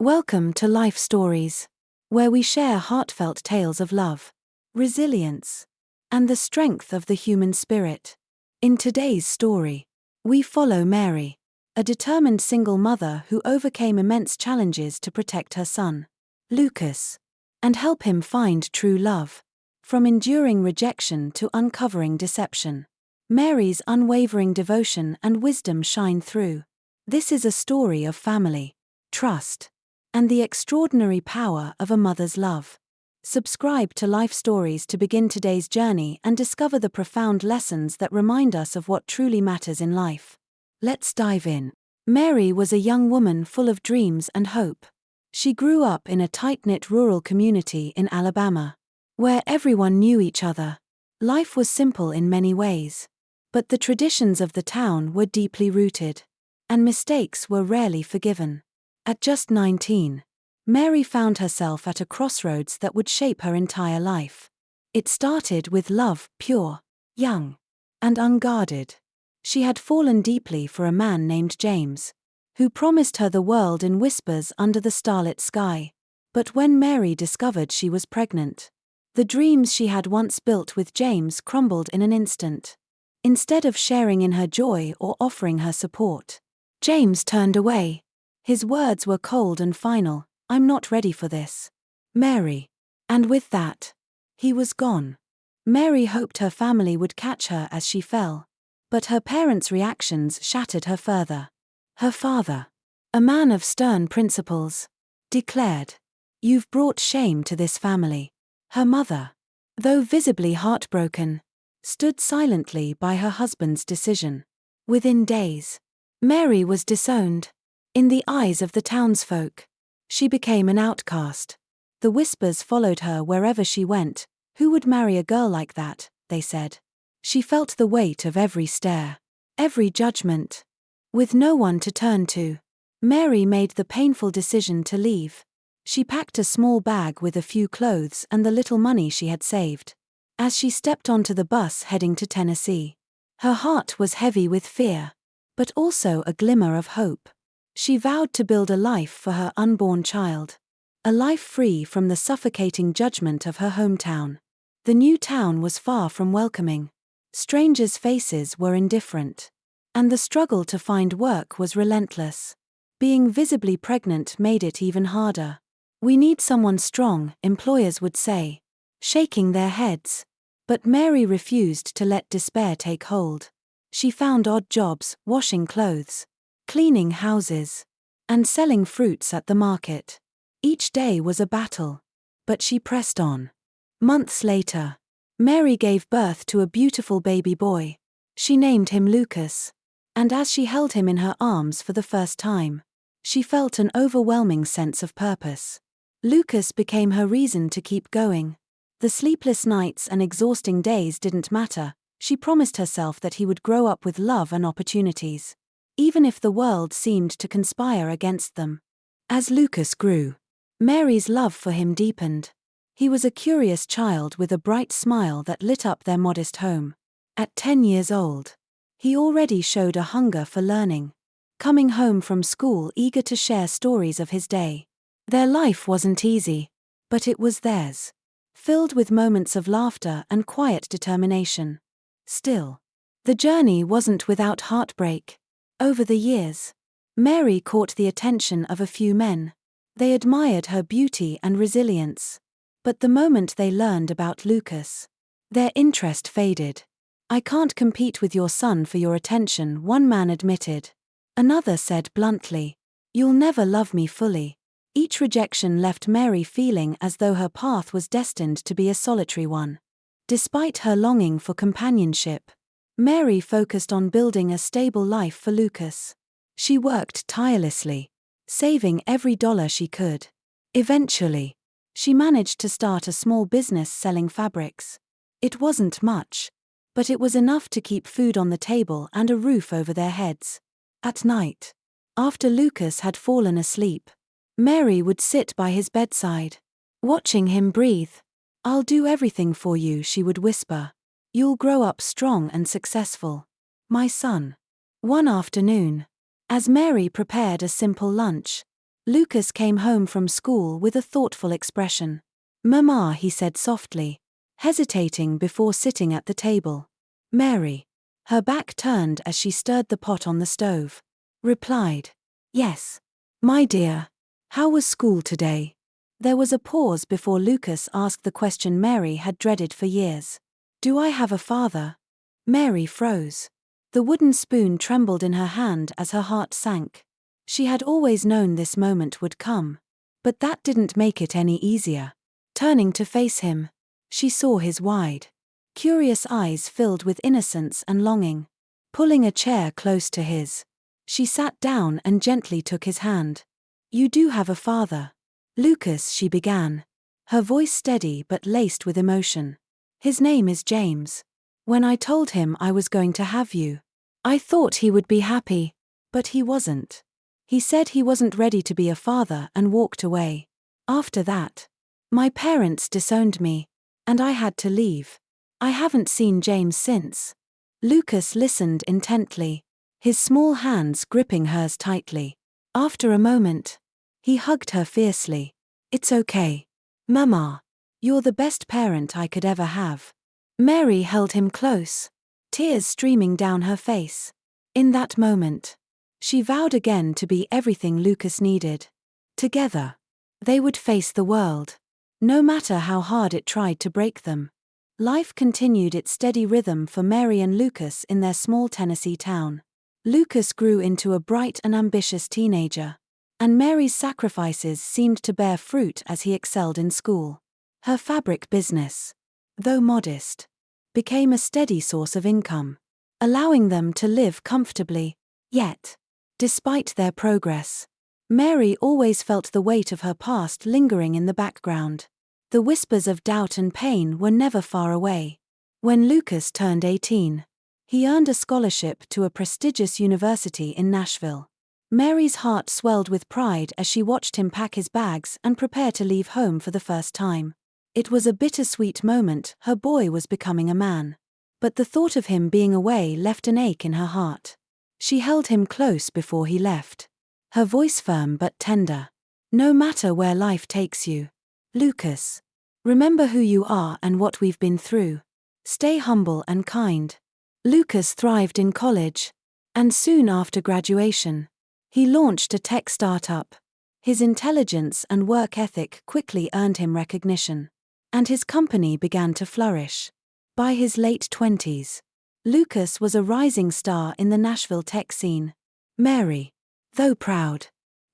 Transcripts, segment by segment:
Welcome to Life Stories, where we share heartfelt tales of love, resilience, and the strength of the human spirit. In today's story, we follow Mary, a determined single mother who overcame immense challenges to protect her son, Lucas, and help him find true love. From enduring rejection to uncovering deception, Mary's unwavering devotion and wisdom shine through. This is a story of family, trust, and the extraordinary power of a mother's love. Subscribe to Life Stories to begin today's journey and discover the profound lessons that remind us of what truly matters in life. Let's dive in. Mary was a young woman full of dreams and hope. She grew up in a tight-knit rural community in Alabama, where everyone knew each other. Life was simple in many ways, but the traditions of the town were deeply rooted, and mistakes were rarely forgiven. At just 19, Mary found herself at a crossroads that would shape her entire life. It started with love, pure, young, and unguarded. She had fallen deeply for a man named James, who promised her the world in whispers under the starlit sky. But when Mary discovered she was pregnant, the dreams she had once built with James crumbled in an instant. Instead of sharing in her joy or offering her support, James turned away. His words were cold and final, "I'm not ready for this, Mary." And with that, he was gone. Mary hoped her family would catch her as she fell, but her parents' reactions shattered her further. Her father, a man of stern principles, declared, "You've brought shame to this family." Her mother, though visibly heartbroken, stood silently by her husband's decision. Within days, Mary was disowned. In the eyes of the townsfolk, she became an outcast. The whispers followed her wherever she went. Who would marry a girl like that, they said. She felt the weight of every stare, every judgment. With no one to turn to, Mary made the painful decision to leave. She packed a small bag with a few clothes and the little money she had saved. As she stepped onto the bus heading to Tennessee, her heart was heavy with fear, but also a glimmer of hope. She vowed to build a life for her unborn child, a life free from the suffocating judgment of her hometown. The new town was far from welcoming. Strangers' faces were indifferent, and the struggle to find work was relentless. Being visibly pregnant made it even harder. "We need someone strong," employers would say, shaking their heads. But Mary refused to let despair take hold. She found odd jobs, washing clothes, cleaning houses, and selling fruits at the market. Each day was a battle, but she pressed on. Months later, Mary gave birth to a beautiful baby boy. She named him Lucas, and as she held him in her arms for the first time, she felt an overwhelming sense of purpose. Lucas became her reason to keep going. The sleepless nights and exhausting days didn't matter. She promised herself that he would grow up with love and opportunities, even if the world seemed to conspire against them. As Lucas grew, Mary's love for him deepened. He was a curious child with a bright smile that lit up their modest home. At 10 years old, he already showed a hunger for learning, coming home from school eager to share stories of his day. Their life wasn't easy, but it was theirs, filled with moments of laughter and quiet determination. Still, the journey wasn't without heartbreak. Over the years, Mary caught the attention of a few men. They admired her beauty and resilience. But the moment they learned about Lucas, their interest faded. "I can't compete with your son for your attention," one man admitted. Another said bluntly, "You'll never love me fully." Each rejection left Mary feeling as though her path was destined to be a solitary one. Despite her longing for companionship, Mary focused on building a stable life for Lucas. She worked tirelessly, saving every dollar she could. Eventually, she managed to start a small business selling fabrics. It wasn't much, but it was enough to keep food on the table and a roof over their heads. At night, after Lucas had fallen asleep, Mary would sit by his bedside, watching him breathe. "I'll do everything for you," she would whisper. "You'll grow up strong and successful, my son." One afternoon, as Mary prepared a simple lunch, Lucas came home from school with a thoughtful expression. "Mama," he said softly, hesitating before sitting at the table. Mary, her back turned as she stirred the pot on the stove, replied, "Yes, my dear. How was school today?" There was a pause before Lucas asked the question Mary had dreaded for years. "Do I have a father?" Mary froze. The wooden spoon trembled in her hand as her heart sank. She had always known this moment would come. But that didn't make it any easier. Turning to face him, she saw his wide, curious eyes filled with innocence and longing. Pulling a chair close to his, she sat down and gently took his hand. "You do have a father, Lucas," she began, her voice steady but laced with emotion. "His name is James. When I told him I was going to have you, I thought he would be happy, but he wasn't. He said he wasn't ready to be a father and walked away. After that, my parents disowned me, and I had to leave. I haven't seen James since." Lucas listened intently, his small hands gripping hers tightly. After a moment, he hugged her fiercely. "It's okay, Mama. You're the best parent I could ever have." Mary held him close, tears streaming down her face. In that moment, she vowed again to be everything Lucas needed. Together, they would face the world, no matter how hard it tried to break them. Life continued its steady rhythm for Mary and Lucas in their small Tennessee town. Lucas grew into a bright and ambitious teenager, and Mary's sacrifices seemed to bear fruit as he excelled in school. Her fabric business, though modest, became a steady source of income, allowing them to live comfortably. Yet, despite their progress, Mary always felt the weight of her past lingering in the background. The whispers of doubt and pain were never far away. When Lucas turned 18, he earned a scholarship to a prestigious university in Nashville. Mary's heart swelled with pride as she watched him pack his bags and prepare to leave home for the first time. It was a bittersweet moment. Her boy was becoming a man. But the thought of him being away left an ache in her heart. She held him close before he left, her voice firm but tender. "No matter where life takes you, Lucas, remember who you are and what we've been through. Stay humble and kind." Lucas thrived in college, and soon after graduation, he launched a tech startup. His intelligence and work ethic quickly earned him recognition, and his company began to flourish. By his late 20s, Lucas was a rising star in the Nashville tech scene. Mary, though proud,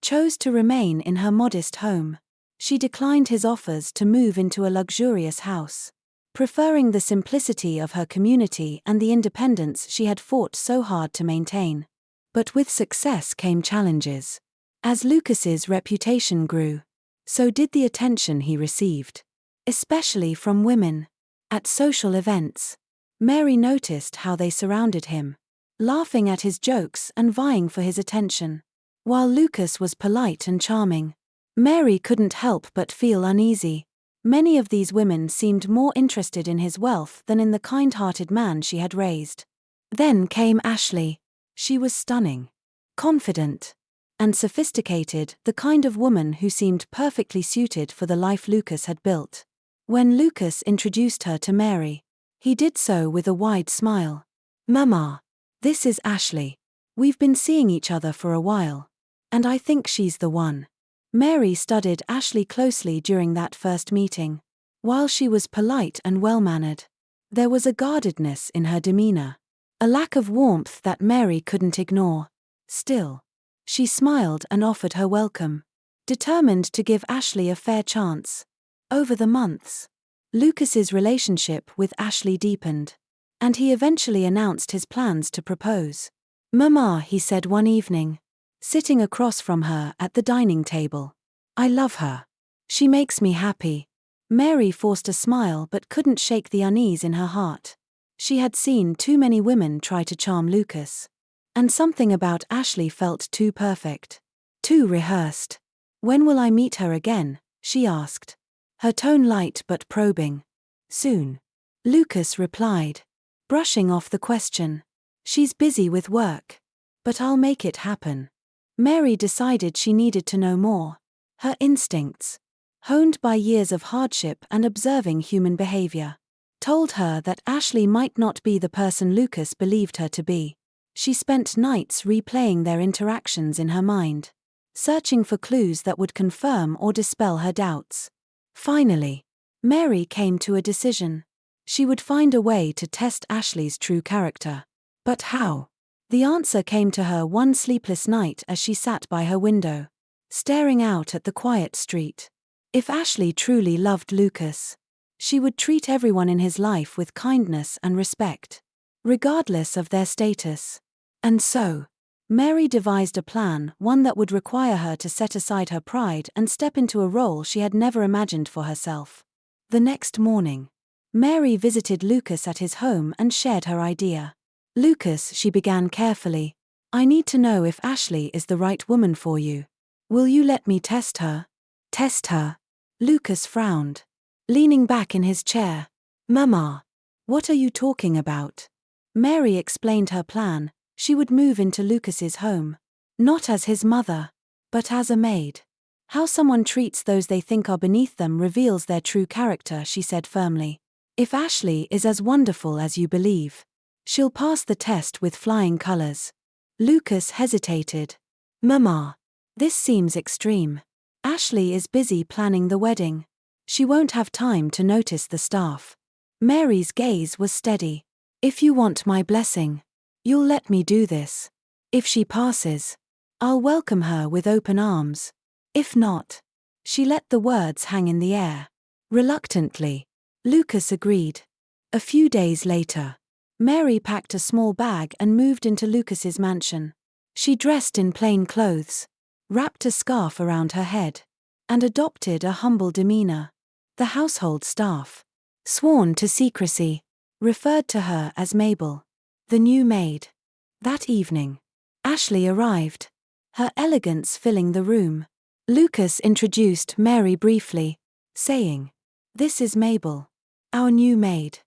chose to remain in her modest home. She declined his offers to move into a luxurious house, preferring the simplicity of her community and the independence she had fought so hard to maintain. But with success came challenges. As Lucas's reputation grew, so did the attention he received, especially from women. At social events, Mary noticed how they surrounded him, laughing at his jokes and vying for his attention. While Lucas was polite and charming, Mary couldn't help but feel uneasy. Many of these women seemed more interested in his wealth than in the kind-hearted man she had raised. Then came Ashley. She was stunning, confident, and sophisticated, the kind of woman who seemed perfectly suited for the life Lucas had built. When Lucas introduced her to Mary, he did so with a wide smile. "Mama, this is Ashley. We've been seeing each other for a while, and I think she's the one." Mary studied Ashley closely during that first meeting. While she was polite and well-mannered, there was a guardedness in her demeanor, a lack of warmth that Mary couldn't ignore. Still, she smiled and offered her welcome, determined to give Ashley a fair chance. Over the months, Lucas's relationship with Ashley deepened, and he eventually announced his plans to propose. "Mama," he said one evening, sitting across from her at the dining table, "I love her. She makes me happy." Mary forced a smile but couldn't shake the unease in her heart. She had seen too many women try to charm Lucas, and something about Ashley felt too perfect, too rehearsed. "When will I meet her again?" she asked, her tone light but probing. "Soon," Lucas replied, brushing off the question. "She's busy with work, but I'll make it happen." Mary decided she needed to know more. Her instincts, honed by years of hardship and observing human behavior, told her that Ashley might not be the person Lucas believed her to be. She spent nights replaying their interactions in her mind, searching for clues that would confirm or dispel her doubts. Finally, Mary came to a decision. She would find a way to test Ashley's true character. But how? The answer came to her one sleepless night as she sat by her window, staring out at the quiet street. If Ashley truly loved Lucas, she would treat everyone in his life with kindness and respect, regardless of their status. And so, Mary devised a plan, one that would require her to set aside her pride and step into a role she had never imagined for herself. The next morning, Mary visited Lucas at his home and shared her idea. "Lucas," she began carefully, "I need to know if Ashley is the right woman for you. Will you let me test her?" "Test her?" Lucas frowned, leaning back in his chair. "Mama, what are you talking about?" Mary explained her plan. She would move into Lucas's home, not as his mother, but as a maid. "How someone treats those they think are beneath them reveals their true character," she said firmly. "If Ashley is as wonderful as you believe, she'll pass the test with flying colors." Lucas hesitated. "Mama, this seems extreme. Ashley is busy planning the wedding. She won't have time to notice the staff." Mary's gaze was steady. "If you want my blessing, you'll let me do this. If she passes, I'll welcome her with open arms. If not..." She let the words hang in the air. Reluctantly, Lucas agreed. A few days later, Mary packed a small bag and moved into Lucas's mansion. She dressed in plain clothes, wrapped a scarf around her head, and adopted a humble demeanor. The household staff, sworn to secrecy, referred to her as Mabel, the new maid. That evening, Ashley arrived, her elegance filling the room. Lucas introduced Mary briefly, saying, "This is Mabel, our new maid.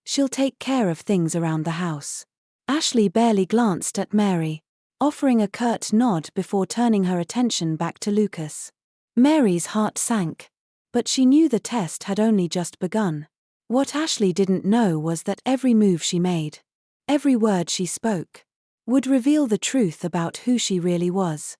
She'll take care of things around the house." Ashley barely glanced at Mary, offering a curt nod before turning her attention back to Lucas. Mary's heart sank, but she knew the test had only just begun. What Ashley didn't know was that every move she made, every word she spoke, would reveal the truth about who she really was.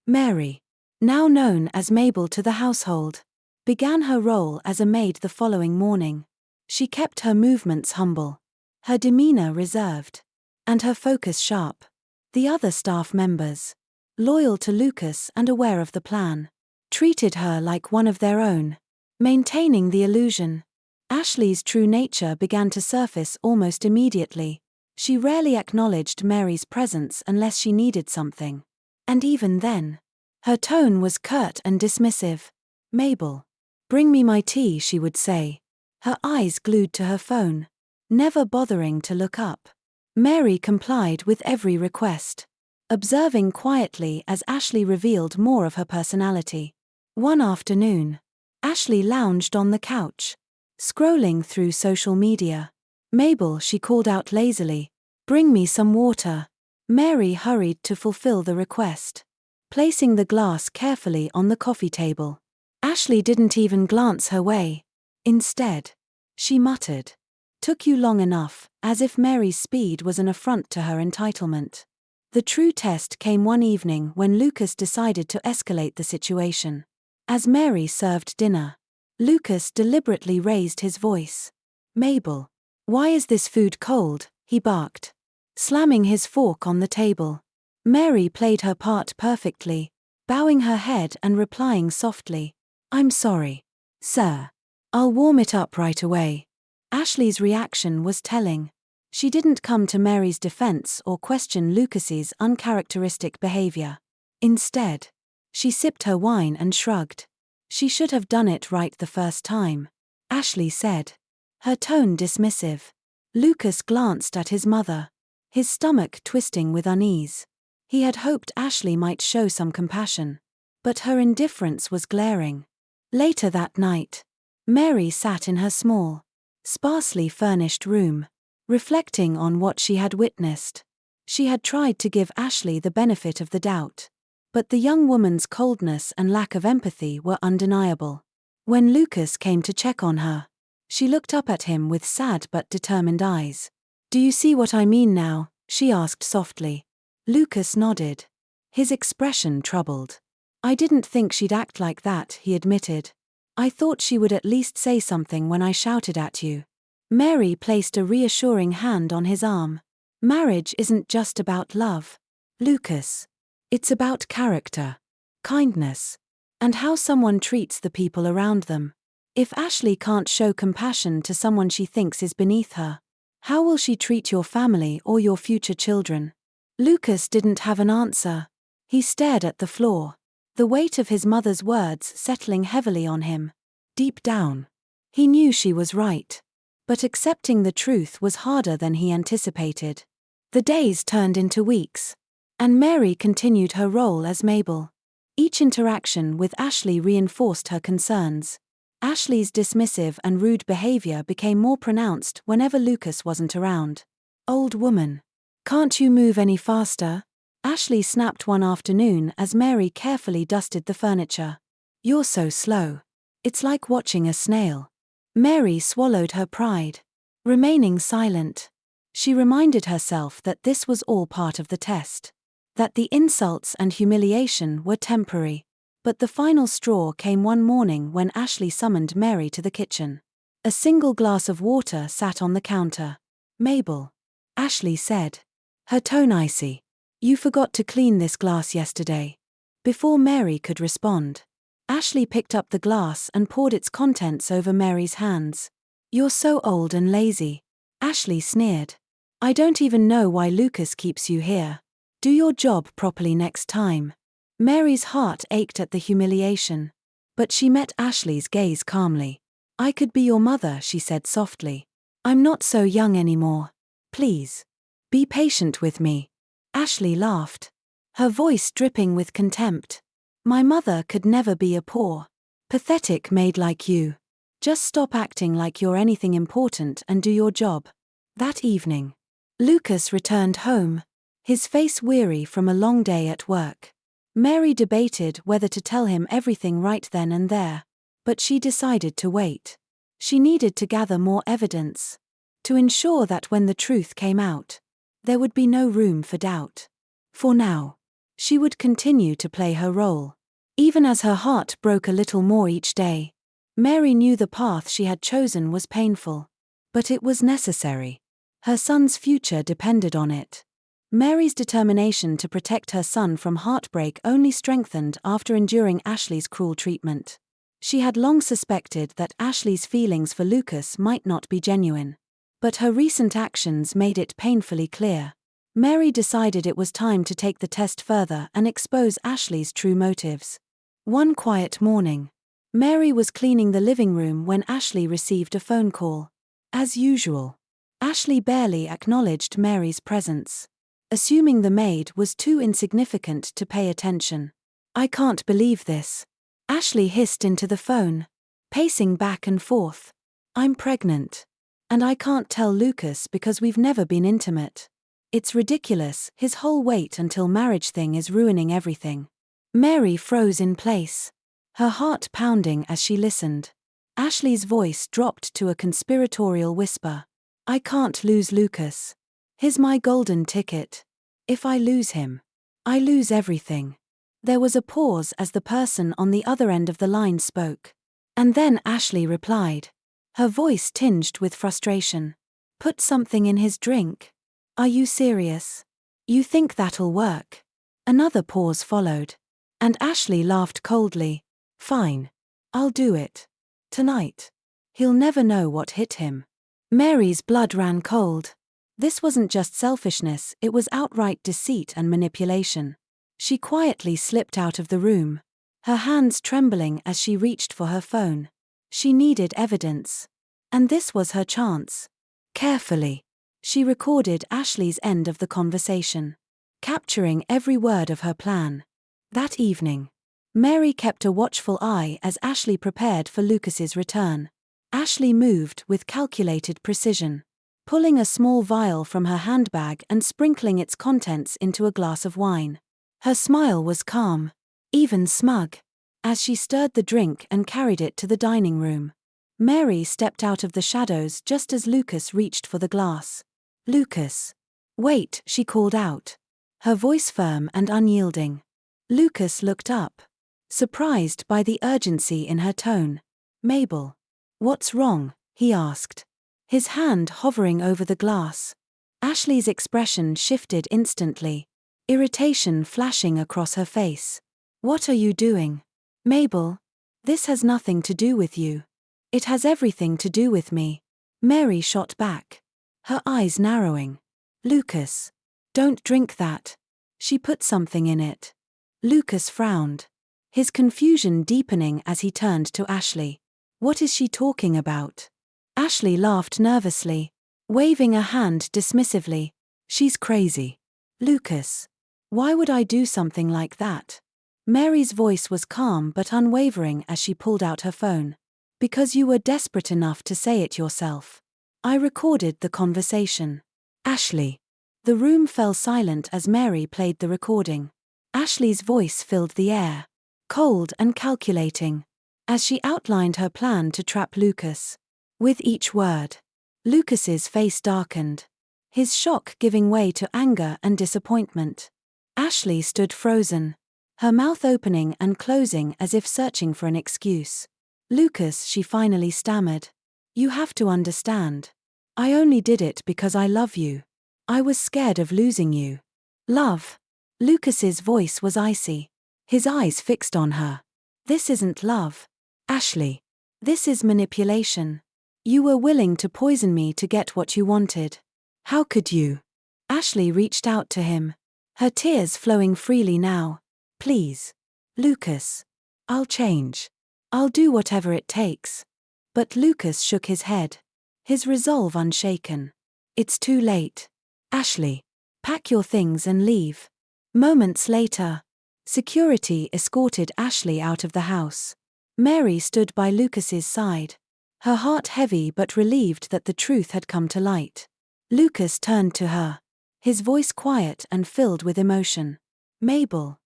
Mary, now known as Mabel to the household, began her role as a maid the following morning. She kept her movements humble, her demeanor reserved, and her focus sharp. The other staff members, loyal to Lucas and aware of the plan, treated her like one of their own, maintaining the illusion. Ashley's true nature began to surface almost immediately. She rarely acknowledged Mary's presence unless she needed something. And even then, her tone was curt and dismissive. "Mabel, bring me my tea," she would say, her eyes glued to her phone, never bothering to look up. Mary complied with every request, observing quietly as Ashley revealed more of her personality. One afternoon, Ashley lounged on the couch, scrolling through social media. "Mabel," she called out lazily, "bring me some water." Mary hurried to fulfill the request, placing the glass carefully on the coffee table. Ashley didn't even glance her way. Instead, she muttered, "Took you long enough," as if Mary's speed was an affront to her entitlement. The true test came one evening when Lucas decided to escalate the situation. As Mary served dinner, Lucas deliberately raised his voice. "Mabel, why is this food cold?" he barked, slamming his fork on the table. Mary played her part perfectly, bowing her head and replying softly, "I'm sorry, sir. I'll warm it up right away." Ashley's reaction was telling. She didn't come to Mary's defense or question Lucas's uncharacteristic behavior. Instead, she sipped her wine and shrugged. "She should have done it right the first time," Ashley said, her tone dismissive. Lucas glanced at his mother, his stomach twisting with unease. He had hoped Ashley might show some compassion, but her indifference was glaring. Later that night, Mary sat in her small, sparsely furnished room, reflecting on what she had witnessed. She had tried to give Ashley the benefit of the doubt, But the young woman's coldness and lack of empathy were undeniable. When Lucas came to check on her, she looked up at him with sad but determined eyes. "Do you see what I mean now?" she asked softly. Lucas nodded, his expression troubled. "I didn't think she'd act like that," he admitted. "I thought she would at least say something when I shouted at you." Mary placed a reassuring hand on his arm. "Marriage isn't just about love, Lucas. It's about character, kindness, and how someone treats the people around them. If Ashley can't show compassion to someone she thinks is beneath her, how will she treat your family or your future children?" Lucas didn't have an answer. He stared at the floor, the weight of his mother's words settling heavily on him. Deep down, he knew she was right. But accepting the truth was harder than he anticipated. The days turned into weeks, and Mary continued her role as Mabel. Each interaction with Ashley reinforced her concerns. Ashley's dismissive and rude behavior became more pronounced whenever Lucas wasn't around. "Old woman, can't you move any faster?" Ashley snapped one afternoon as Mary carefully dusted the furniture. "You're so slow. It's like watching a snail." Mary swallowed her pride. Remaining silent, she reminded herself that this was all part of the test, that the insults and humiliation were temporary. But the final straw came one morning when Ashley summoned Mary to the kitchen. A single glass of water sat on the counter. "Mabel," Ashley said, her tone icy, "you forgot to clean this glass yesterday." Before Mary could respond, Ashley picked up the glass and poured its contents over Mary's hands. "You're so old and lazy," Ashley sneered. "I don't even know why Lucas keeps you here. Do your job properly next time." Mary's heart ached at the humiliation, but she met Ashley's gaze calmly. "I could be your mother," she said softly. "I'm not so young anymore. Please, be patient with me." Ashley laughed, her voice dripping with contempt. "My mother could never be a poor, pathetic maid like you. Just stop acting like you're anything important and do your job." That evening, Lucas returned home, his face weary from a long day at work. Mary debated whether to tell him everything right then and there, but she decided to wait. She needed to gather more evidence, to ensure that when the truth came out, there would be no room for doubt. For now, she would continue to play her role. Even as her heart broke a little more each day, Mary knew the path she had chosen was painful, but it was necessary. Her son's future depended on it. Mary's determination to protect her son from heartbreak only strengthened after enduring Ashley's cruel treatment. She had long suspected that Ashley's feelings for Lucas might not be genuine, but her recent actions made it painfully clear. Mary decided it was time to take the test further and expose Ashley's true motives. One quiet morning, Mary was cleaning the living room when Ashley received a phone call. As usual, Ashley barely acknowledged Mary's presence, assuming the maid was too insignificant to pay attention. "I can't believe this," Ashley hissed into the phone, pacing back and forth. "I'm pregnant. And I can't tell Lucas because we've never been intimate. It's ridiculous, his whole wait until marriage thing is ruining everything." Mary froze in place, her heart pounding as she listened. Ashley's voice dropped to a conspiratorial whisper. "I can't lose Lucas. He's my golden ticket. If I lose him, I lose everything." There was a pause as the person on the other end of the line spoke. And then Ashley replied, her voice tinged with frustration. "Put something in his drink. Are you serious? You think that'll work?" Another pause followed, and Ashley laughed coldly. "Fine. I'll do it. Tonight. He'll never know what hit him." Mary's blood ran cold. This wasn't just selfishness, it was outright deceit and manipulation. She quietly slipped out of the room, her hands trembling as she reached for her phone. She needed evidence. And this was her chance. Carefully, she recorded Ashley's end of the conversation, capturing every word of her plan. That evening, Mary kept a watchful eye as Ashley prepared for Lucas's return. Ashley moved with calculated precision, pulling a small vial from her handbag and sprinkling its contents into a glass of wine. Her smile was calm, even smug, as she stirred the drink and carried it to the dining room. Mary stepped out of the shadows just as Lucas reached for the glass. "Lucas. Wait," she called out, her voice firm and unyielding. Lucas looked up, surprised by the urgency in her tone. "Mabel. What's wrong?" he asked, his hand hovering over the glass. Ashley's expression shifted instantly, irritation flashing across her face. "What are you doing? Mabel, this has nothing to do with you. It has everything to do with me." Mary shot back, her eyes narrowing. "Lucas. Don't drink that. She put something in it." Lucas frowned, his confusion deepening as he turned to Ashley. "What is she talking about?" Ashley laughed nervously, waving a hand dismissively. "She's crazy. Lucas. Why would I do something like that?" Mary's voice was calm but unwavering as she pulled out her phone. "Because you were desperate enough to say it yourself. I recorded the conversation." "Ashley." The room fell silent as Mary played the recording. Ashley's voice filled the air, cold and calculating, as she outlined her plan to trap Lucas. With each word, Lucas's face darkened, his shock giving way to anger and disappointment. Ashley stood frozen, her mouth opening and closing as if searching for an excuse. "Lucas," she finally stammered. "You have to understand. I only did it because I love you. I was scared of losing you." "Love?" Lucas's voice was icy, his eyes fixed on her. "This isn't love, Ashley. This is manipulation. You were willing to poison me to get what you wanted. How could you?" Ashley reached out to him, her tears flowing freely now. "Please. Lucas. I'll change. I'll do whatever it takes." But Lucas shook his head, his resolve unshaken. "It's too late. Ashley. Pack your things and leave." Moments later, security escorted Ashley out of the house. Mary stood by Lucas's side, her heart heavy but relieved that the truth had come to light. Lucas turned to her, his voice quiet and filled with emotion. "Mabel.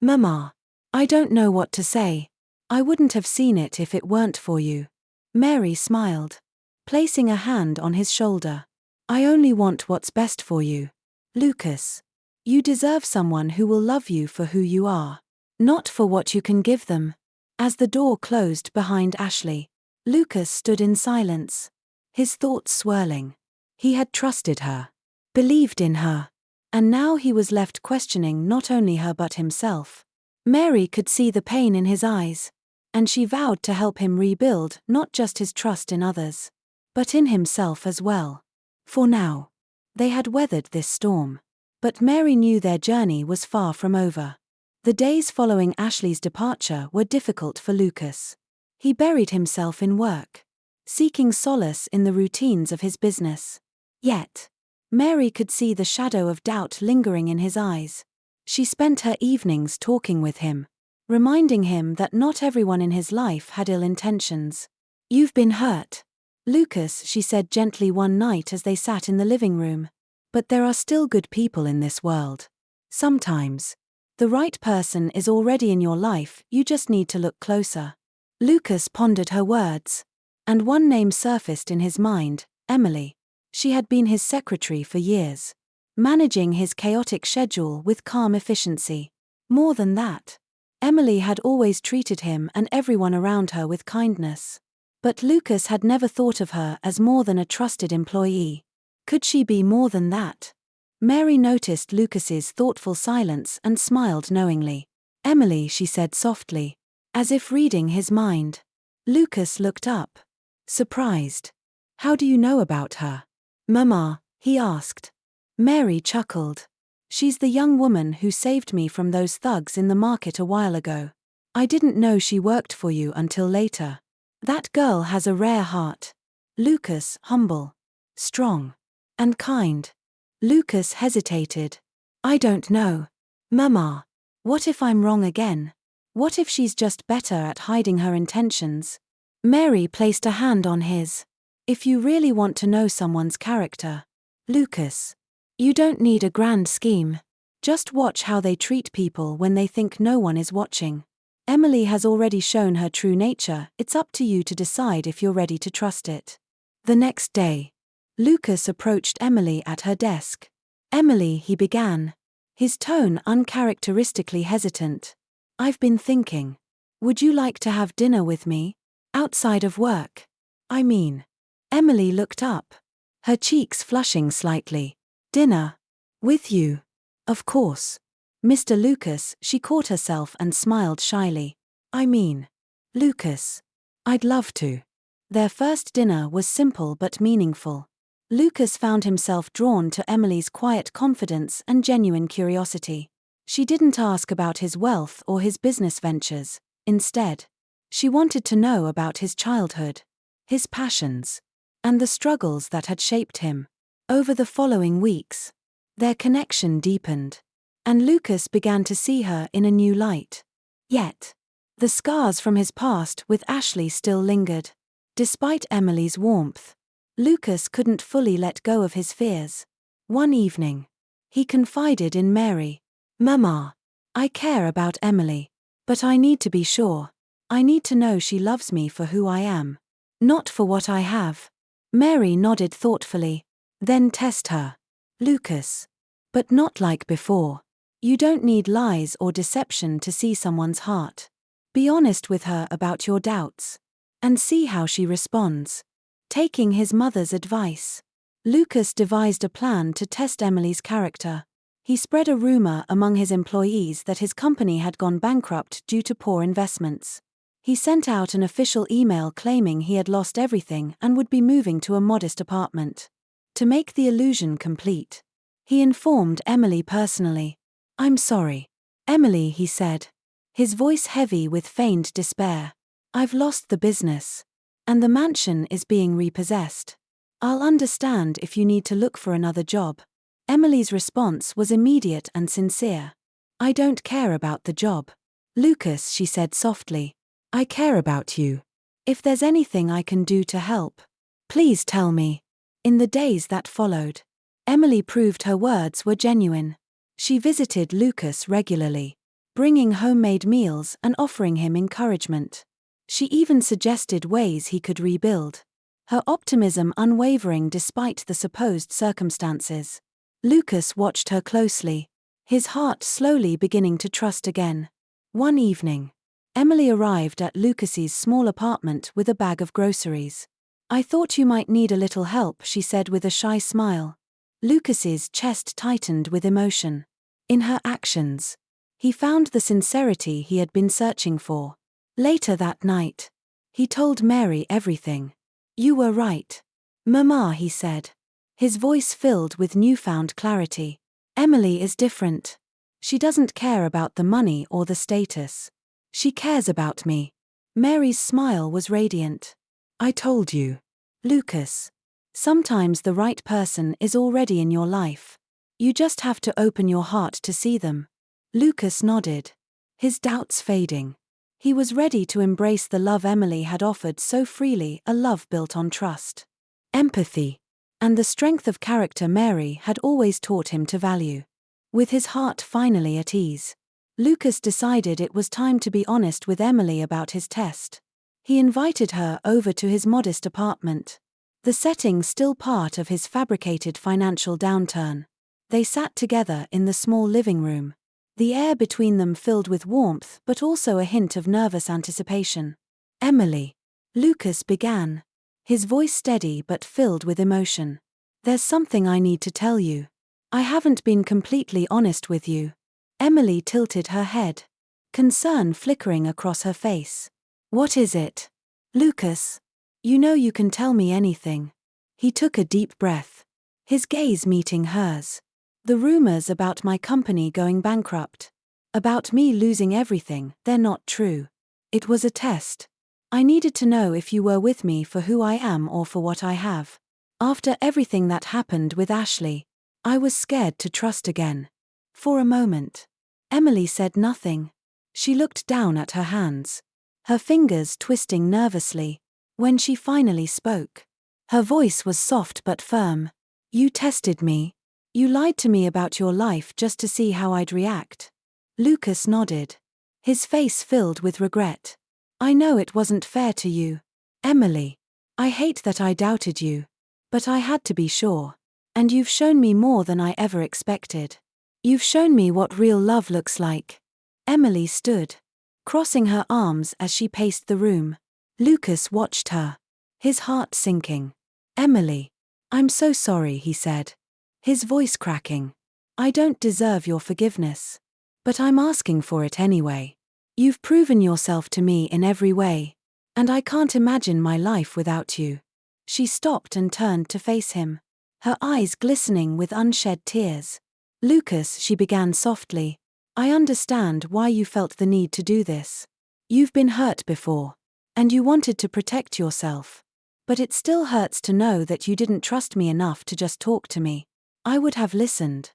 Mama. I don't know what to say. I wouldn't have seen it if it weren't for you." Mary smiled, placing a hand on his shoulder. "I only want what's best for you. Lucas. You deserve someone who will love you for who you are, not for what you can give them." As the door closed behind Ashley, Lucas stood in silence, his thoughts swirling. He had trusted her, believed in her, and now he was left questioning not only her but himself. Mary could see the pain in his eyes, and she vowed to help him rebuild not just his trust in others, but in himself as well. For now, they had weathered this storm. But Mary knew their journey was far from over. The days following Ashley's departure were difficult for Lucas. He buried himself in work, seeking solace in the routines of his business. Yet, Mary could see the shadow of doubt lingering in his eyes. She spent her evenings talking with him, reminding him that not everyone in his life had ill intentions. "You've been hurt, Lucas," she said gently one night as they sat in the living room. "But there are still good people in this world. Sometimes, the right person is already in your life, you just need to look closer." Lucas pondered her words, and one name surfaced in his mind: Emily. She had been his secretary for years, managing his chaotic schedule with calm efficiency. More than that, Emily had always treated him and everyone around her with kindness. But Lucas had never thought of her as more than a trusted employee. Could she be more than that? Mary noticed Lucas's thoughtful silence and smiled knowingly. "Emily," she said softly, as if reading his mind. Lucas looked up, surprised. "How do you know about her, Mama?" he asked. Mary chuckled. "She's the young woman who saved me from those thugs in the market a while ago. I didn't know she worked for you until later. That girl has a rare heart." Lucas, humble, strong, and kind. Lucas hesitated. "I don't know, Mama. What if I'm wrong again? What if she's just better at hiding her intentions?" Mary placed a hand on his. "If you really want to know someone's character, Lucas, you don't need a grand scheme. Just watch how they treat people when they think no one is watching. Emily has already shown her true nature, it's up to you to decide if you're ready to trust it. The next day, Lucas approached Emily at her desk. Emily, he began, his tone uncharacteristically hesitant. I've been thinking. Would you like to have dinner with me? Outside of work? I mean. Emily looked up, her cheeks flushing slightly. Dinner? With you? Of course. Mr. Lucas, she caught herself and smiled shyly. I mean. Lucas. I'd love to. Their first dinner was simple but meaningful. Lucas found himself drawn to Emily's quiet confidence and genuine curiosity. She didn't ask about his wealth or his business ventures. Instead, she wanted to know about his childhood, his passions, and the struggles that had shaped him. Over the following weeks, their connection deepened, and Lucas began to see her in a new light. Yet, the scars from his past with Ashley still lingered. Despite Emily's warmth, Lucas couldn't fully let go of his fears. One evening, he confided in Mary. Mama, I care about Emily, but I need to be sure. I need to know she loves me for who I am, not for what I have. Mary nodded thoughtfully. Then test her. Lucas. But not like before. You don't need lies or deception to see someone's heart. Be honest with her about your doubts, and see how she responds. Taking his mother's advice, Lucas devised a plan to test Emily's character. He spread a rumor among his employees that his company had gone bankrupt due to poor investments. He sent out an official email claiming he had lost everything and would be moving to a modest apartment. To make the illusion complete, he informed Emily personally. I'm sorry. Emily, he said, his voice heavy with feigned despair. I've lost the business, and the mansion is being repossessed. I'll understand if you need to look for another job. Emily's response was immediate and sincere. I don't care about the job. Lucas, she said softly. I care about you. If there's anything I can do to help, please tell me. In the days that followed, Emily proved her words were genuine. She visited Lucas regularly, bringing homemade meals and offering him encouragement. She even suggested ways he could rebuild, her optimism unwavering despite the supposed circumstances. Lucas watched her closely, his heart slowly beginning to trust again. One evening, Emily arrived at Lucas's small apartment with a bag of groceries. I thought you might need a little help, she said with a shy smile. Lucas's chest tightened with emotion. In her actions, he found the sincerity he had been searching for. Later that night, he told Mary everything. You were right. Mama, he said, his voice filled with newfound clarity. Emily is different. She doesn't care about the money or the status. She cares about me. Mary's smile was radiant. I told you. Lucas. Sometimes the right person is already in your life. You just have to open your heart to see them. Lucas nodded, his doubts fading. He was ready to embrace the love Emily had offered so freely, a love built on trust, empathy, and the strength of character Mary had always taught him to value. With his heart finally at ease, Lucas decided it was time to be honest with Emily about his test. He invited her over to his modest apartment, the setting still part of his fabricated financial downturn. They sat together in the small living room, the air between them filled with warmth but also a hint of nervous anticipation. Emily, Lucas began, his voice steady but filled with emotion. There's something I need to tell you. I haven't been completely honest with you. Emily tilted her head, concern flickering across her face. What is it? Lucas. You know you can tell me anything. He took a deep breath, his gaze meeting hers. The rumors about my company going bankrupt, about me losing everything, they're not true. It was a test. I needed to know if you were with me for who I am or for what I have. After everything that happened with Ashley, I was scared to trust again. For a moment, Emily said nothing. She looked down at her hands, her fingers twisting nervously. When she finally spoke, her voice was soft but firm. You tested me. You lied to me about your life just to see how I'd react. Lucas nodded. His face filled with regret. I know it wasn't fair to you, Emily. I hate that I doubted you. But I had to be sure. And you've shown me more than I ever expected. You've shown me what real love looks like. Emily stood, crossing her arms as she paced the room. Lucas watched her, his heart sinking. Emily, I'm so sorry, he said, his voice cracking. I don't deserve your forgiveness. But I'm asking for it anyway. You've proven yourself to me in every way. And I can't imagine my life without you. She stopped and turned to face him, her eyes glistening with unshed tears. Lucas, she began softly, I understand why you felt the need to do this. You've been hurt before. And you wanted to protect yourself. But it still hurts to know that you didn't trust me enough to just talk to me. I would have listened.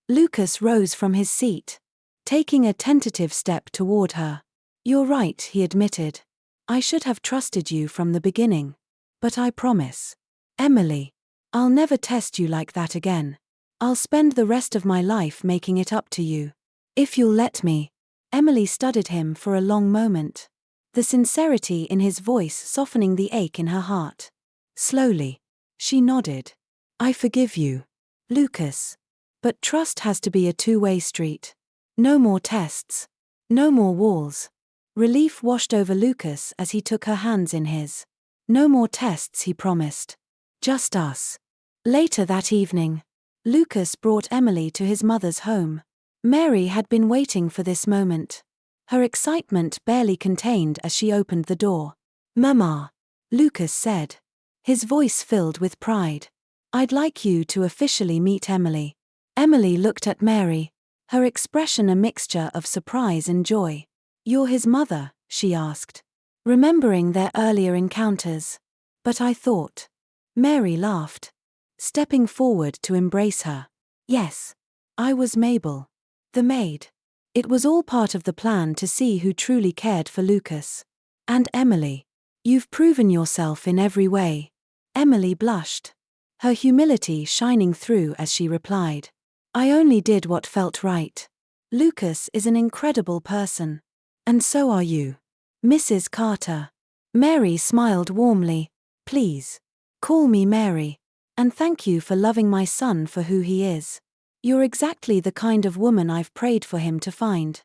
Lucas rose from his seat, taking a tentative step toward her. You're right, he admitted. I should have trusted you from the beginning. But I promise, Emily, I'll never test you like that again. I'll spend the rest of my life making it up to you. If you'll let me. Emily studied him for a long moment, the sincerity in his voice softening the ache in her heart. Slowly, she nodded. I forgive you, Lucas. But trust has to be a two-way street. No more tests. No more walls. Relief washed over Lucas as he took her hands in his. No more tests, he promised. Just us. Later that evening, Lucas brought Emily to his mother's home. Mary had been waiting for this moment, her excitement barely contained as she opened the door. Mama, Lucas said, his voice filled with pride. I'd like you to officially meet Emily. Emily looked at Mary, her expression a mixture of surprise and joy. You're his mother, she asked, remembering their earlier encounters. But I thought. Mary laughed, stepping forward to embrace her. Yes, I was Mabel, the maid. It was all part of the plan to see who truly cared for Lucas. And Emily, you've proven yourself in every way. Emily blushed, her humility shining through as she replied. I only did what felt right. Lucas is an incredible person. And so are you, Mrs. Carter. Mary smiled warmly. Please, call me Mary. And thank you for loving my son for who he is. You're exactly the kind of woman I've prayed for him to find.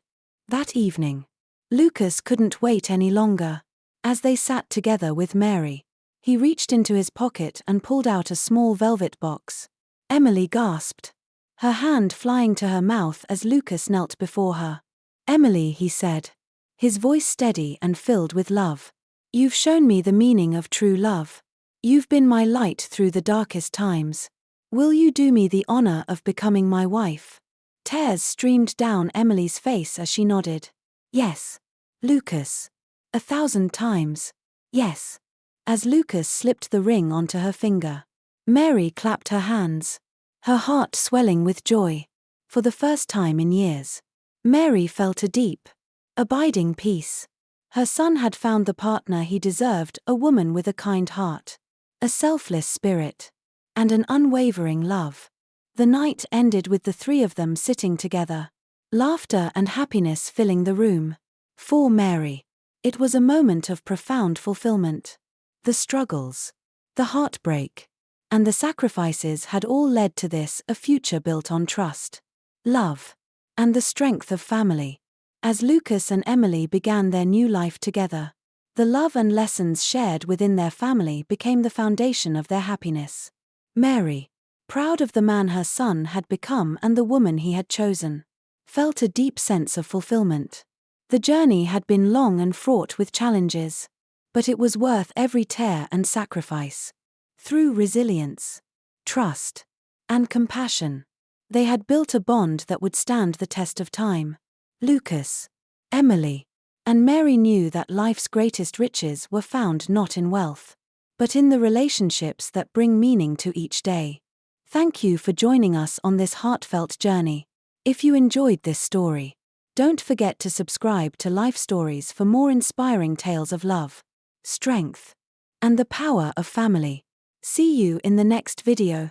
That evening, Lucas couldn't wait any longer. As they sat together with Mary, he reached into his pocket and pulled out a small velvet box. Emily gasped, her hand flying to her mouth as Lucas knelt before her. Emily, he said, his voice steady and filled with love. You've shown me the meaning of true love. You've been my light through the darkest times. Will you do me the honor of becoming my wife? Tears streamed down Emily's face as she nodded. Yes, Lucas. 1,000 times. Yes. As Lucas slipped the ring onto her finger, Mary clapped her hands, her heart swelling with joy. For the first time in years, Mary felt a deep, abiding peace. Her son had found the partner he deserved, a woman with a kind heart, a selfless spirit, and an unwavering love. The night ended with the three of them sitting together, laughter and happiness filling the room. For Mary, it was a moment of profound fulfillment. The struggles, the heartbreak, and the sacrifices had all led to this, a future built on trust, love, and the strength of family. As Lucas and Emily began their new life together, the love and lessons shared within their family became the foundation of their happiness. Mary, proud of the man her son had become and the woman he had chosen, felt a deep sense of fulfillment. The journey had been long and fraught with challenges, but it was worth every tear and sacrifice. Through resilience, trust, and compassion, they had built a bond that would stand the test of time. Lucas, Emily, and Mary knew that life's greatest riches were found not in wealth, but in the relationships that bring meaning to each day. Thank you for joining us on this heartfelt journey. If you enjoyed this story, don't forget to subscribe to Life Stories for more inspiring tales of love, strength, and the power of family. See you in the next video.